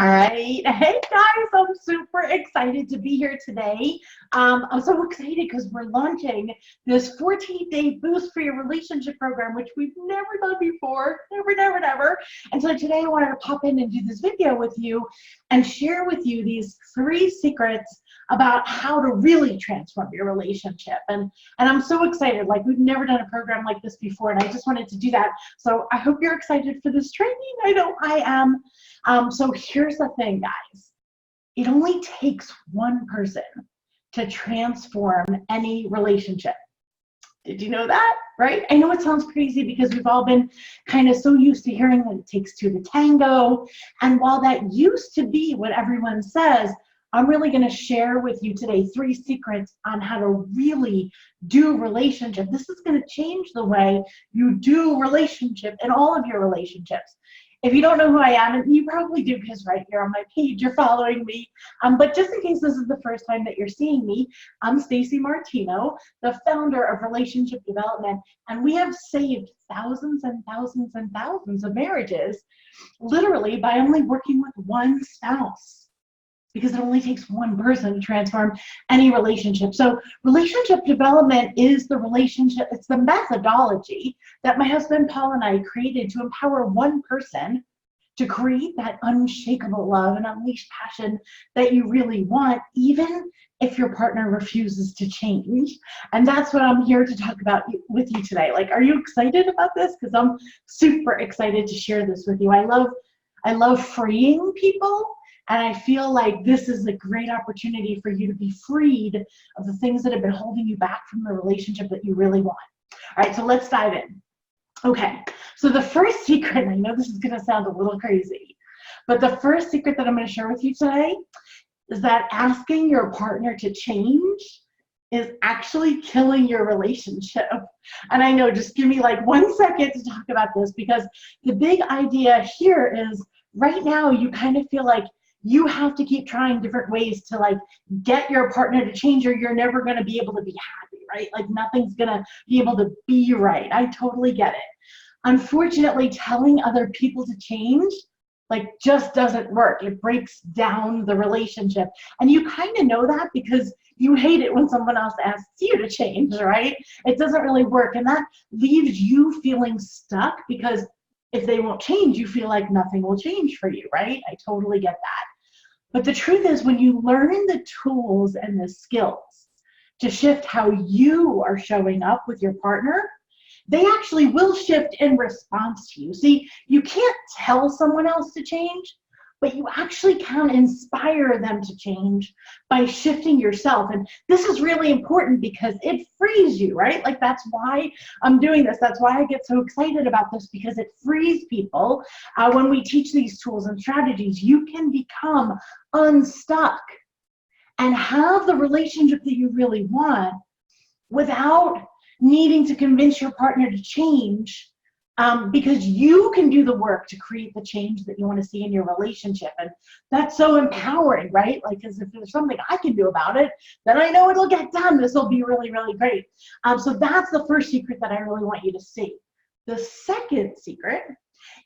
All right. Hey guys, I'm super excited to be here today. I'm so excited because we're launching this 14-day Boost for Your Relationship program, which we've never done before. Never. And so today I wanted to pop in and do this video with you and share with you these 3 secrets about how to really transform your relationship. And I'm so excited. Like, we've never done a program like this before, and I just wanted to do that. So I hope you're excited for this training. I know I am. So here's the thing, guys. It only takes one person to transform any relationship. Did you know that? Right? I know it sounds crazy because we've all been kind of so used to hearing that it takes 2 to tango. And while that used to be what everyone says, I'm really going to share with you today 3 secrets on how to really do relationship. This is going to change the way you do relationship in all of your relationships. If you don't know who I am, and you probably do because right here on my page you're following me, but just in case this is the first time that you're seeing me, I'm Stacy Martino, the founder of Relationship Development, and we have saved thousands and thousands and thousands of marriages literally by only working with one spouse, because it only takes one person to transform any relationship. So relationship development is the relationship, it's the methodology that my husband Paul and I created to empower one person to create that unshakable love and unleash passion that you really want, even if your partner refuses to change. And that's what I'm here to talk about with you today. Like, are you excited about this? Because I'm super excited to share this with you. I love freeing people. And I feel like this is a great opportunity for you to be freed of the things that have been holding you back from the relationship that you really want. All right, so let's dive in. Okay, so the first secret, I know this is going to sound a little crazy, but the first secret that I'm going to share with you today is that asking your partner to change is actually killing your relationship. And I know, just give me like 1 second to talk about this, because the big idea here is right now you kind of feel like you have to keep trying different ways to like get your partner to change, or you're never going to be able to be happy, right? Like, nothing's going to be able to be right. I totally get it. Unfortunately, telling other people to change like just doesn't work. It breaks down the relationship. And you kind of know that because you hate it when someone else asks you to change, right? It doesn't really work. And that leaves you feeling stuck, because if they won't change, you feel like nothing will change for you, right? I totally get that. But the truth is, when you learn the tools and the skills to shift how you are showing up with your partner, they actually will shift in response to you. See, you can't tell someone else to change, but you actually can inspire them to change by shifting yourself. And this is really important because it frees you, right? Like, that's why I'm doing this. That's why I get so excited about this, because it frees people. When we teach these tools and strategies, you can become unstuck and have the relationship that you really want without needing to convince your partner to change, because you can do the work to create the change that you want to see in your relationship. And that's so empowering, right? Like, because if there's something I can do about it, then I know it'll get done. This will be really, really great. So that's the first secret that I really want you to see. The second secret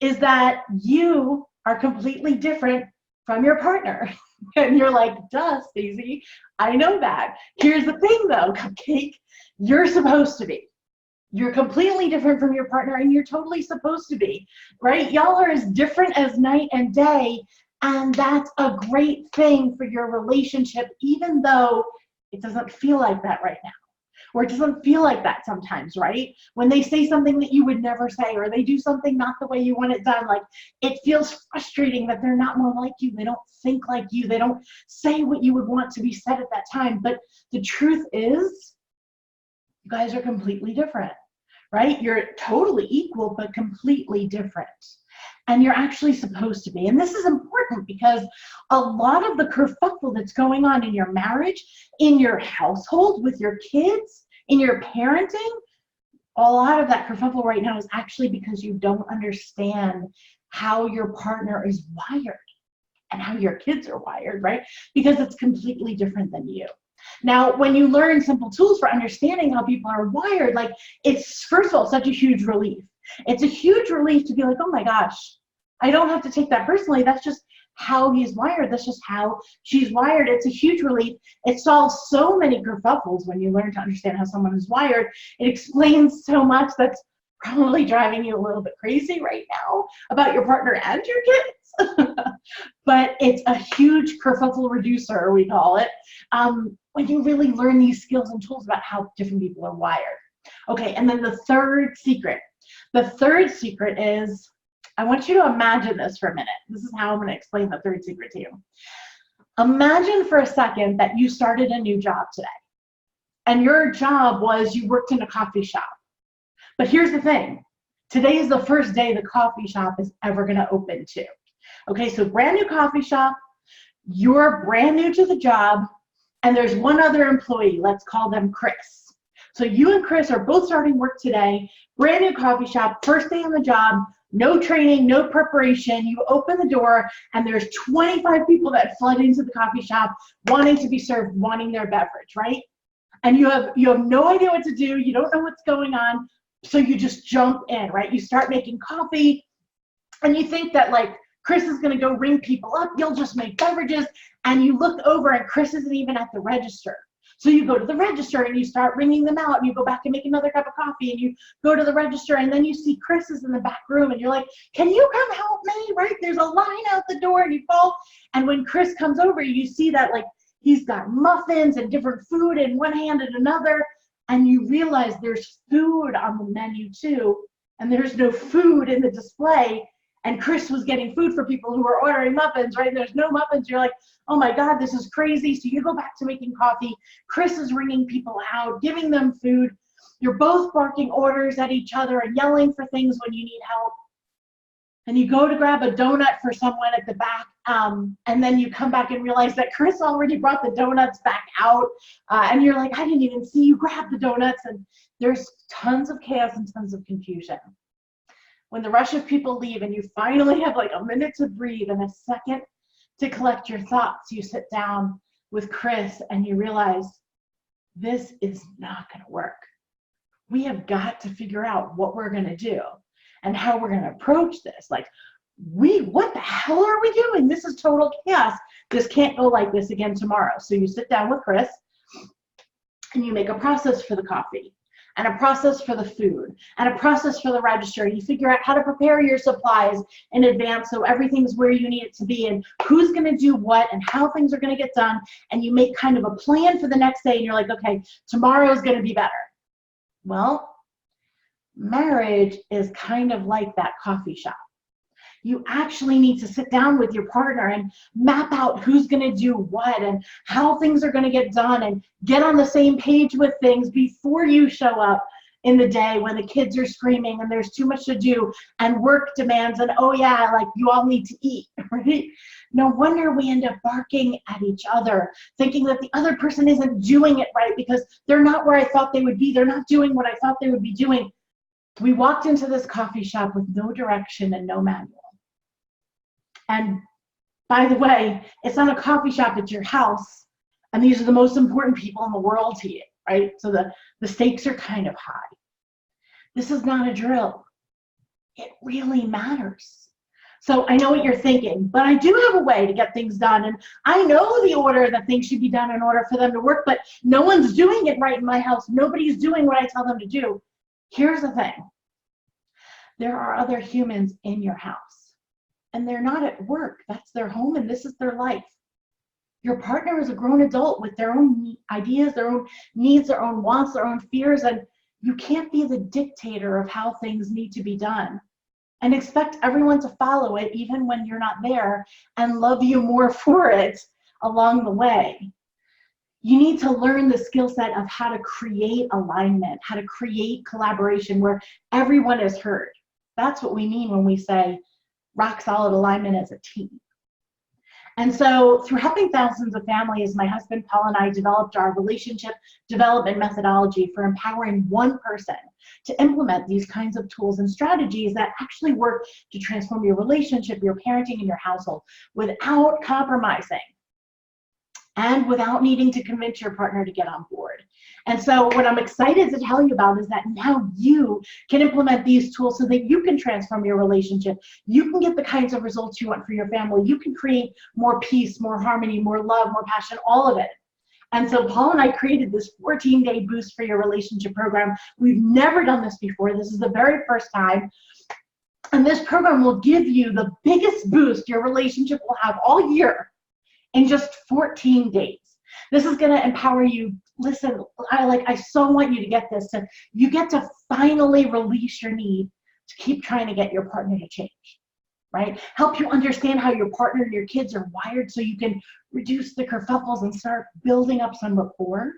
is that you are completely different from your partner. And you're like, duh, Stacey, I know that. Here's the thing though, Cupcake, you're supposed to be. You're completely different from your partner, and you're totally supposed to be, right? Y'all are as different as night and day, and that's a great thing for your relationship, even though it doesn't feel like that right now. Or it doesn't feel like that sometimes, right? When they say something that you would never say, or they do something not the way you want it done, like, it feels frustrating that they're not more like you. They don't think like you. They don't say what you would want to be said at that time. But the truth is, you guys are completely different, right? You're totally equal, but completely different. And you're actually supposed to be. And this is important because a lot of the kerfuffle that's going on in your marriage, in your household, with your kids, in your parenting, a lot of that kerfuffle right now is actually because you don't understand how your partner is wired and how your kids are wired, right? Because it's completely different than you. Now, when you learn simple tools for understanding how people are wired, like, it's, first of all, such a huge relief. It's a huge relief to be like, oh my gosh, I don't have to take that personally. That's just how he's wired. That's just how she's wired. It's a huge relief. It solves so many kerfuffles when you learn to understand how someone is wired. It explains so much that's probably driving you a little bit crazy right now about your partner and your kids. But it's a huge kerfuffle reducer, we call it, when you really learn these skills and tools about how different people are wired. Okay, and then the third secret. The third secret is, I want you to imagine this for a minute. This is how I'm going to explain the third secret to you. Imagine for a second that you started a new job today. And your job was you worked in a coffee shop. But here's the thing. Today is the first day the coffee shop is ever going to open too. Okay, so brand new coffee shop. You're brand new to the job. And there's one other employee. Let's call them Chris. So you and Chris are both starting work today. Brand new coffee shop. First day on the job. No training, no preparation. You open the door and there's 25 people that flood into the coffee shop wanting to be served, wanting their beverage, right? And you have no idea what to do. You don't know what's going on. So you just jump in, right? You start making coffee and you think that like Chris is going to go ring people up. You'll just make beverages. And you look over and Chris isn't even at the register. So you go to the register and you start ringing them out and you go back and make another cup of coffee and you go to the register and then you see Chris is in the back room and you're like, can you come help me, right? There's a line out the door and you fall. And when Chris comes over, you see that like he's got muffins and different food in one hand and another. And you realize there's food on the menu too. And there's no food in the display. And Chris was getting food for people who were ordering muffins, right? And there's no muffins. You're like, oh my God, this is crazy. So you go back to making coffee. Chris is ringing people out, giving them food. You're both barking orders at each other and yelling for things when you need help. And you go to grab a donut for someone at the back. And then you come back and realize that Chris already brought the donuts back out. And you're like, I didn't even see you grab the donuts. And there's tons of chaos and tons of confusion. When the rush of people leave and you finally have like a minute to breathe and a second to collect your thoughts, you sit down with Chris and you realize this is not going to work. We have got to figure out what we're going to do and how we're going to approach this. Like, what the hell are we doing? This is total chaos. This can't go like this again tomorrow. So you sit down with Chris and you make a process for the coffee, and a process for the food, and a process for the register. You figure out how to prepare your supplies in advance so everything's where you need it to be and who's gonna do what and how things are gonna get done. And you make kind of a plan for the next day and you're like, okay, tomorrow's gonna be better. Well, marriage is kind of like that coffee shop. You actually need to sit down with your partner and map out who's going to do what and how things are going to get done and get on the same page with things before you show up in the day when the kids are screaming and there's too much to do and work demands and, oh yeah, like you all need to eat, right? No wonder we end up barking at each other, thinking that the other person isn't doing it right because they're not where I thought they would be. They're not doing what I thought they would be doing. We walked into this coffee shop with no direction and no manual. And by the way, it's not a coffee shop, it's your house. And these are the most important people in the world to you, right? So the stakes are kind of high. This is not a drill. It really matters. So I know what you're thinking, but I do have a way to get things done. And I know the order that things should be done in order for them to work, but no one's doing it right in my house. Nobody's doing what I tell them to do. Here's the thing. There are other humans in your house. And they're not at work. That's their home and this is their life. Your partner is a grown adult with their own ideas, their own needs, their own wants, their own fears, and you can't be the dictator of how things need to be done and expect everyone to follow it even when you're not there and love you more for it along the way. You need to learn the skill set of how to create alignment, how to create collaboration where everyone is heard. That's what we mean when we say rock solid alignment as a team. And so through helping thousands of families, my husband Paul and I developed our relationship development methodology for empowering one person to implement these kinds of tools and strategies that actually work to transform your relationship, your parenting, and your household without compromising and without needing to convince your partner to get on board. And so what I'm excited to tell you about is that now you can implement these tools so that you can transform your relationship. You can get the kinds of results you want for your family. You can create more peace, more harmony, more love, more passion, all of it. And so Paul and I created this 14-day boost for your relationship program. We've never done this before. This is the very first time. And this program will give you the biggest boost your relationship will have all year in just 14 days. This is going to empower you. Listen, I so want you to get this. So you get to finally release your need to keep trying to get your partner to change, right? Help you understand how your partner and your kids are wired so you can reduce the kerfuffles and start building up some rapport,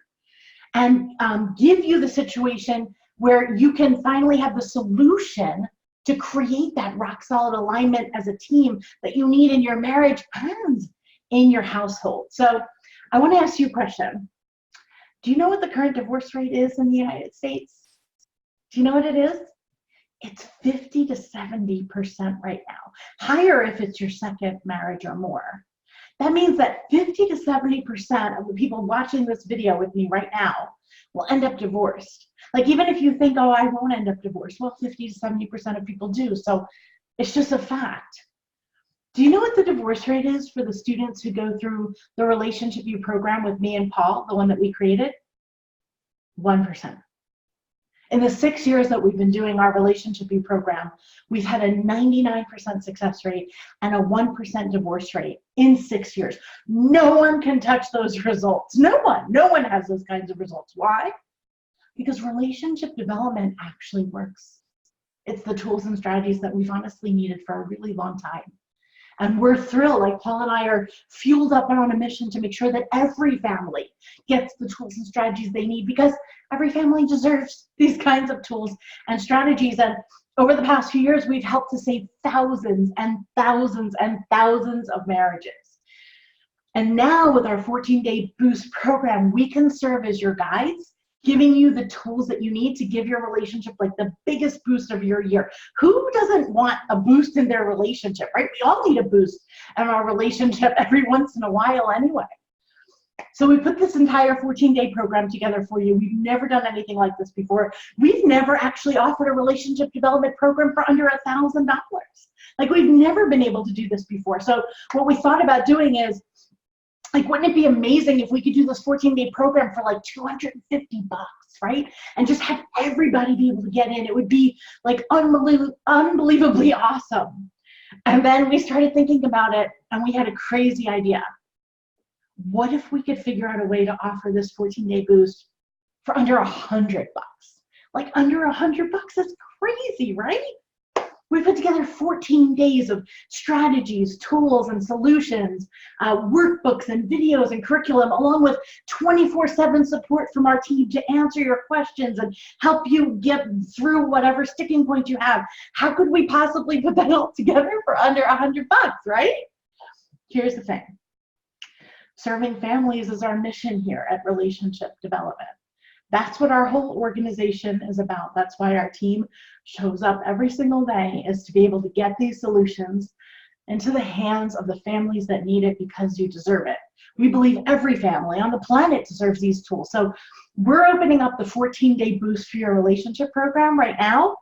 and give you the situation where you can finally have the solution to create that rock solid alignment as a team that you need in your marriage and in your household. So I want to ask you a question. Do you know what the current divorce rate is in the United States? Do you know what it is? It's 50 to 70% right now. Higher if it's your second marriage or more. That means that 50 to 70% of the people watching this video with me right now will end up divorced. Like, even if you think, oh, I won't end up divorced, well, 50 to 70% of people do. So it's just a fact. Do you know what the divorce rate is for the students who go through the Relationship U program with me and Paul, the one that we created? 1%. In the 6 years that we've been doing our Relationship U program, we've had a 99% success rate and a 1% divorce rate in 6 years. No one can touch those results. No one has those kinds of results. Why? Because relationship development actually works. It's the tools and strategies that we've honestly needed for a really long time. And we're thrilled, like Paul and I are fueled up and on a mission to make sure that every family gets the tools and strategies they need, because every family deserves these kinds of tools and strategies. And over the past few years, we've helped to save thousands and thousands and thousands of marriages. And now with our 14-day boost program, we can serve as your guides, giving you the tools that you need to give your relationship like the biggest boost of your year. Who doesn't want a boost in their relationship, right? We all need a boost in our relationship every once in a while anyway. So we put this entire 14-day program together for you. We've never done anything like this before. We've never actually offered a relationship development program for under $1,000. Like, we've never been able to do this before. So what we thought about doing is, like, wouldn't it be amazing if we could do this 14-day program for like $250, right? And just have everybody be able to get in. It would be like unbelievably awesome. And then we started thinking about it, and we had a crazy idea. What if we could figure out a way to offer this 14-day boost for under $100? Like, under $100 is crazy, right? We put together 14 days of strategies, tools, and solutions, workbooks and videos and curriculum, along with 24/7 support from our team to answer your questions and help you get through whatever sticking point you have. How could we possibly put that all together for under $100, right? Here's the thing. Serving families is our mission here at Relationship Development. That's what our whole organization is about. That's why our team shows up every single day, is to be able to get these solutions into the hands of the families that need it, because you deserve it. We believe every family on the planet deserves these tools. So we're opening up the 14-day boost for your relationship program right now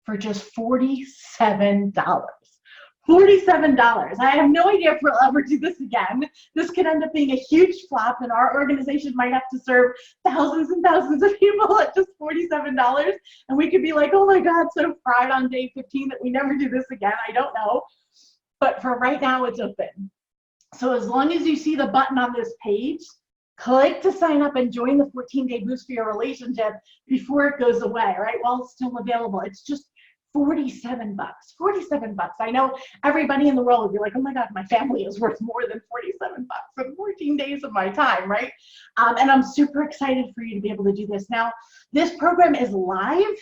for just $47. $47. I have no idea if we'll ever do this again. This could end up being a huge flop, and our organization might have to serve thousands and thousands of people at just $47. And we could be like, oh my God, so proud on day 15 that we never do this again. I don't know. But for right now, it's open. So as long as you see the button on this page, click to sign up and join the 14-day boost for your relationship before it goes away, right? While it's still available. It's just $47. $47. I know everybody in the world would be like, oh my God, my family is worth more than $47 for 14 days of my time, right? And I'm super excited for you to be able to do this. Now, this program is live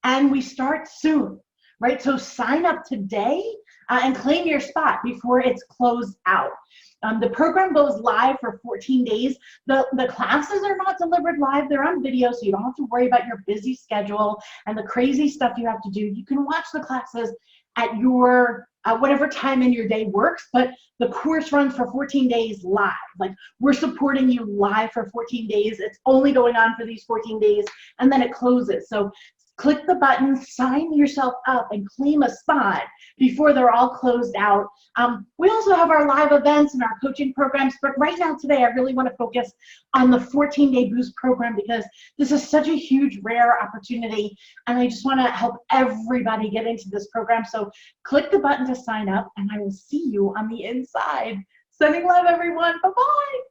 and we start soon, right? So sign up today and claim your spot before it's closed out. The program goes live for 14 days. The classes are not delivered live. They're on video, so you don't have to worry about your busy schedule and the crazy stuff you have to do. You can watch the classes at your whatever time in your day works, but the course runs for 14 days live. Like, we're supporting you live for 14 days. It's only going on for these 14 days, and then it closes. So click the button, sign yourself up, and claim a spot before they're all closed out. We also have our live events and our coaching programs, but right now today I really want to focus on the 14-day Boost program because this is such a huge, rare opportunity, and I just want to help everybody get into this program. So click the button to sign up, and I will see you on the inside. Sending love, everyone. Bye-bye.